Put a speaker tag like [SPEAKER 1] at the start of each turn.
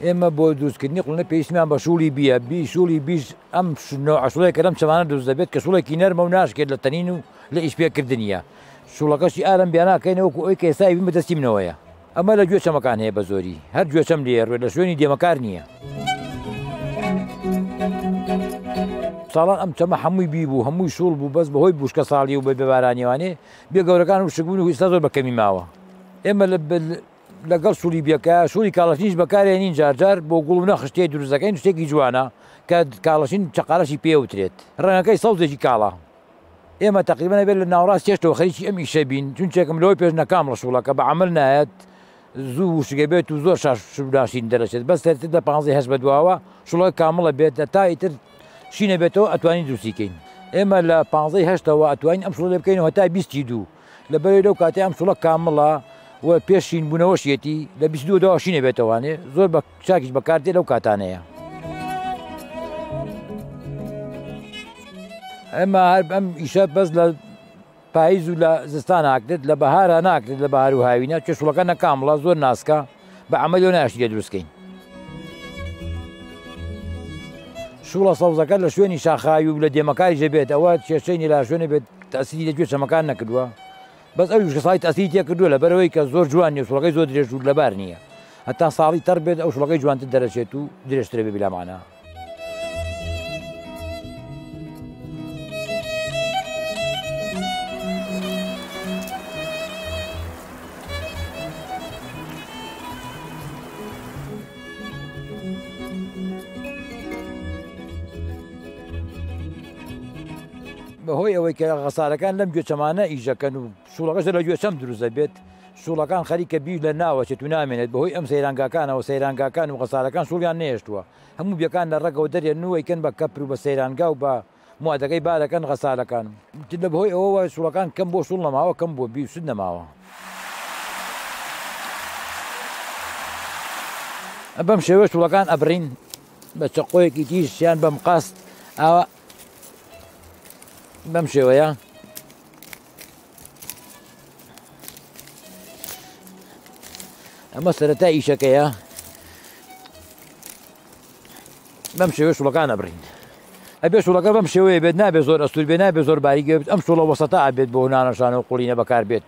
[SPEAKER 1] ئێمە بۆ دروستکردنی قوڵنە پێویستمان بە شوڵی بیە شوڵی بیش ئەم شوڵێک کە ئەم چەمانە دروست دەبێت کە شوڵێکی نەرمە و ناشکێت لە تەنین و لە ئیشپێکردنیە شوڵەکەشی ئارەم بیاناکەینەوەکو ئەوی کە ئێستا بین بەدەستی منەوەیە ئەمە لە گوێ چەمەکان هەیە بە زۆری هەر گوێچەم لێڕێ لە شوێنی دێمەکار نییە ساڵان ئەم چەمە هەمووی بیبوو هەمووی شوڵ بوو بەس بەهۆی بوشکە ساڵی و بە بێبارانیوانێ بێ گەورەکان و شگون و ئێستا زۆر بەکەمی ماوە ئێمە لەگەڵ شوڵی بێکە شوڵی کاڵەشینش بەکارێنین جارجار بۆ گوڵ و نەخشتێ دروستەکەین شتێکی جوانە کە کاڵەشین چقارەشی پێوترێت ڕەنگەکەی سەوزێکی کاڵە ئێمە تقریبا بێت لە ناوڕاست هێشتەوە خەریکی ئەم ئیشە بین چونچێکم لەوەی پێش نەکام لە شوڵەکە بە عەمەل نایەت زوو وشگە بێت و زۆر شاشین دەرەچێت بەس سەرتر لە 15 بە دواوە شوڵەکە کامڵە بێت تا ئیتر شینە بێتەوە ئەتوانین دروستیکەین ئێمە لە 15 ئەتوانین ئەم شوڵە بکەینەوە تا 22 لەبەرەوەی لەو کاتێ ئەم شوڵە کامڵە و پێشین بوونەوەشیەتی لە 22 شینە بێتەوانێ زۆر بە چاکیش بەکاردێ لەو کاتانەیە ئەمە هەر ئەم ئیشە بەس لە پاییز و لە زستان ناکرێت لە بەهارە ناکرێت لە بەهار و هاوینە چێ شوڵەکە نەکامڵە زۆر ناسکە بە عەمەلەوە نایشی لێ دروستکەین شوڵە سەوزەکە لە شوێنی شاخاوی و لە دێمەکاری ژەبێت ئەوە کێشەی لە شوێنە بێت تەسیری لەگوێ چەمەکان نەکردووە بەس ئەو شسای تەسیری تێ کردووە لە بەرەوەی کە زۆر جوان نیە شوڵەکەی زۆر درێژ و لەبار نییە هەتا ساڵی تەر بێت ئەو شوڵەکەی جوانتر دەرەچێت و درێژترە بێ بلامانە بەهۆی ئەوەی کە غەسارەکان لەم گوێچەمانە ئیژەکەن و شوڵەکەش لە گوێچەم دروست دەبێت شوڵەکان خەریکە بیر لە ناوەچێت و نامێنێت بەهۆی ئەم سەیرانگاکانەوە سەیرانگاکان و غەسارەکان شوڵیان نێشتووە هەموو بیەکان لە ڕێگەوە دەرێنەوە ئەیکەن بە کەپر و بە سەیرانگا و بە موادەکەی بارەکەن غەسارەکان لە بەهۆی ئەوەوە شوڵەکان کەم بۆ شوڵ نەماوە کەم بۆ بیوسود نەماوە بەم شێوە شوڵەکان ئەبڕین بە چەقۆیەکی تیژیان بەم قاست ئاوە بەم شێوەیە ئەمە سەرەتا ئیشەکەیە بەم شێوە شوڵەکان ئەبڕین ئەبێ شوڵەکە بەم شێوەیە بێت نابێت زۆر ئەستور بێ نابێت زۆر باریک بێت ئەم شوڵە وەسەتا ئابێت بۆ نانەشانە و قوڵینە بەکار بێت